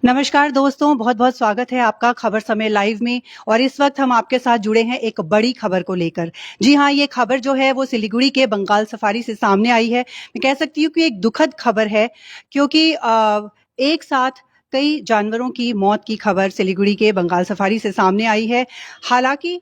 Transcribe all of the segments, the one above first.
नमस्कार दोस्तों, बहुत-बहुत स्वागत है आपका खबर समय लाइव में। और इस वक्त हम आपके साथ जुड़े हैं एक बड़ी खबर को लेकर। जी हाँ, ये खबर जो है वो सिलीगुड़ी के बंगाल सफारी से सामने आई है। मैं कह सकती हूँ कि एक दुखद खबर है, क्योंकि एक साथ कई जानवरों की मौत की खबर सिलीगुड़ी के बंगाल सफारी से सामने आई है। हालाँकि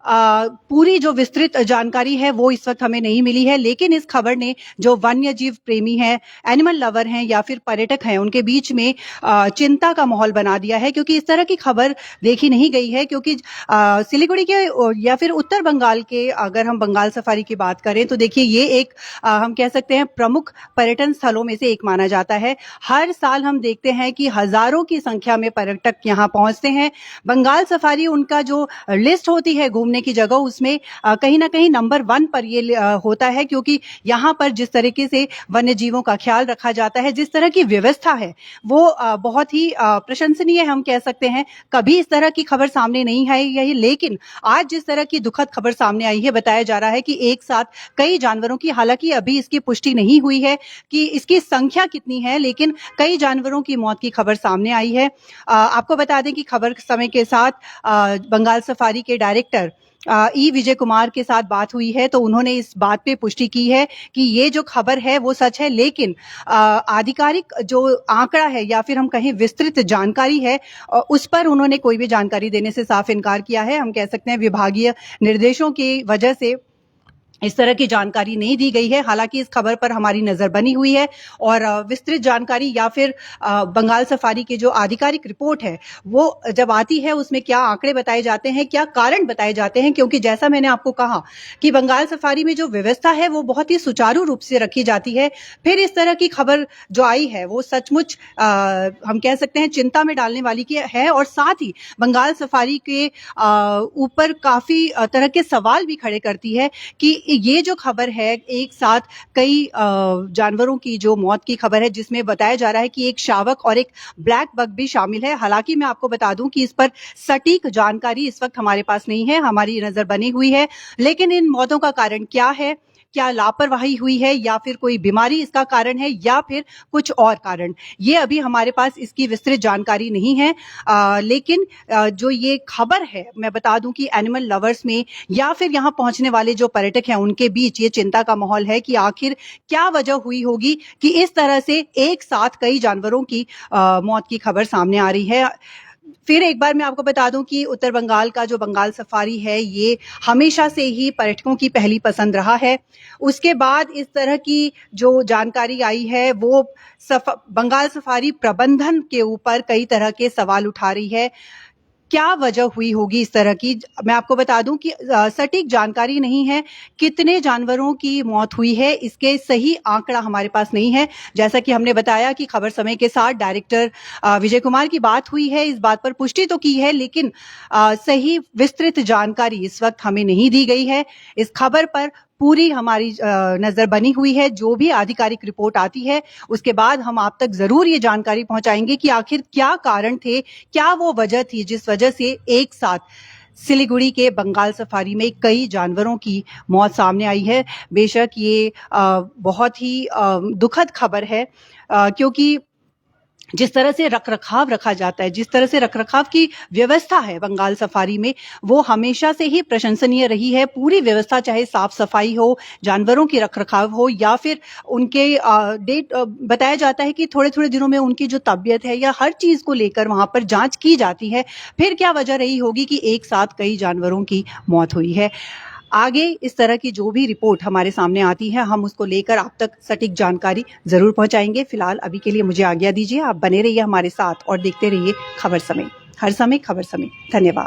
पूरी जो विस्तृत जानकारी है वो इस वक्त हमें नहीं मिली है, लेकिन इस खबर ने जो वन्यजीव प्रेमी हैं, एनिमल लवर हैं या फिर पर्यटक हैं, उनके बीच में चिंता का माहौल बना दिया है, क्योंकि इस तरह की खबर देखी नहीं गई है। क्योंकि सिलीगुड़ी के या फिर उत्तर बंगाल के, अगर हम बंगाल सफारी की बात करें तो देखिए ये एक हम कह सकते हैं प्रमुख पर्यटन स्थलों में से एक माना जाता है। हर साल हम देखते हैं कि हजारों की संख्या में पर्यटक यहाँ पहुंचते हैं। बंगाल सफारी उनका जो लिस्ट होती है घूमने की जगह, उसमें कहीं ना कहीं नंबर 1 पर ये होता है, क्योंकि यहाँ पर जिस तरीके से वन्य जीवों का ख्याल रखा जाता है, जिस तरह की व्यवस्था है वो बहुत ही प्रशंसनीय हम कह सकते हैं। कभी इस तरह की खबर सामने नहीं आई है, लेकिन आज जिस तरह की दुखद खबर सामने आई है, बताया जा रहा है कि एक साथ कई जानवरों की, हालांकि अभी इसकी पुष्टि नहीं हुई है कि इसकी संख्या कितनी है, लेकिन कई जानवरों की मौत की खबर सामने आई है। आपको बता दें कि खबर समय के साथ बंगाल सफारी के डायरेक्टर ई विजय कुमार के साथ बात हुई है, तो उन्होंने इस बात पे पुष्टि की है कि ये जो खबर है वो सच है, लेकिन आधिकारिक जो आंकड़ा है या फिर हम कहें विस्तृत जानकारी है, उस पर उन्होंने कोई भी जानकारी देने से साफ इनकार किया है। हम कह सकते हैं विभागीय निर्देशों की वजह से इस तरह की जानकारी नहीं दी गई है। हालांकि इस खबर पर हमारी नजर बनी हुई है और विस्तृत जानकारी या फिर बंगाल सफारी की जो आधिकारिक रिपोर्ट है वो जब आती है, उसमें क्या आंकड़े बताए जाते हैं, क्या कारण बताए जाते हैं, क्योंकि जैसा मैंने आपको कहा कि बंगाल सफारी में जो व्यवस्था है वो बहुत ही सुचारू रूप से रखी जाती है। फिर इस तरह की खबर जो आई है वो सचमुच हम कह सकते हैं चिंता में डालने वाली की है, और साथ ही बंगाल सफारी के ऊपर काफी तरह के सवाल भी खड़े करती है कि ये जो खबर है, एक साथ कई जानवरों की जो मौत की खबर है, जिसमें बताया जा रहा है कि एक शावक और एक ब्लैक बग भी शामिल है। हालांकि मैं आपको बता दूं कि इस पर सटीक जानकारी इस वक्त हमारे पास नहीं है, हमारी नजर बनी हुई है। लेकिन इन मौतों का कारण क्या है, क्या लापरवाही हुई है या फिर कोई बीमारी इसका कारण है या फिर कुछ और कारण, ये अभी हमारे पास इसकी विस्तृत जानकारी नहीं है। लेकिन जो ये खबर है, मैं बता दूं कि एनिमल लवर्स में या फिर यहाँ पहुंचने वाले जो पर्यटक हैं उनके बीच ये चिंता का माहौल है कि आखिर क्या वजह हुई होगी कि इस तरह से एक साथ कई जानवरों की मौत की खबर सामने आ रही है। फिर एक बार मैं आपको बता दूं कि उत्तर बंगाल का जो बंगाल सफारी है ये हमेशा से ही पर्यटकों की पहली पसंद रहा है। उसके बाद इस तरह की जो जानकारी आई है वो बंगाल सफारी प्रबंधन के ऊपर कई तरह के सवाल उठा रही है। क्या वजह हुई होगी इस तरह की, मैं आपको बता दूं कि सटीक जानकारी नहीं है। कितने जानवरों की मौत हुई है इसके सही आंकड़ा हमारे पास नहीं है। जैसा कि हमने बताया कि खबर समय के साथ डायरेक्टर विजय कुमार की बात हुई है, इस बात पर पुष्टि तो की है, लेकिन सही विस्तृत जानकारी इस वक्त हमें नहीं दी गई है। इस खबर पर पूरी हमारी नजर बनी हुई है। जो भी आधिकारिक रिपोर्ट आती है उसके बाद हम आप तक जरूर ये जानकारी पहुंचाएंगे कि आखिर क्या कारण थे, क्या वो वजह थी जिस वजह से एक साथ सिलीगुड़ी के बंगाल सफारी में कई जानवरों की मौत सामने आई है। बेशक ये बहुत ही दुखद खबर है, क्योंकि जिस तरह से रखरखाव रखा जाता है, जिस तरह से रखरखाव की व्यवस्था है बंगाल सफारी में, वो हमेशा से ही प्रशंसनीय रही है। पूरी व्यवस्था, चाहे साफ सफाई हो, जानवरों की रखरखाव हो या फिर उनके बताया जाता है कि थोड़े थोड़े दिनों में उनकी जो तबीयत है या हर चीज को लेकर वहां पर जांच की जाती है। फिर क्या वजह रही होगी कि एक साथ कई जानवरों की मौत हुई है। आगे इस तरह की जो भी रिपोर्ट हमारे सामने आती है, हम उसको लेकर आप तक सटीक जानकारी जरूर पहुंचाएंगे। फिलहाल अभी के लिए मुझे आज्ञा दीजिए। आप बने रहिए हमारे साथ और देखते रहिए खबर समय, हर समय खबर समय। धन्यवाद।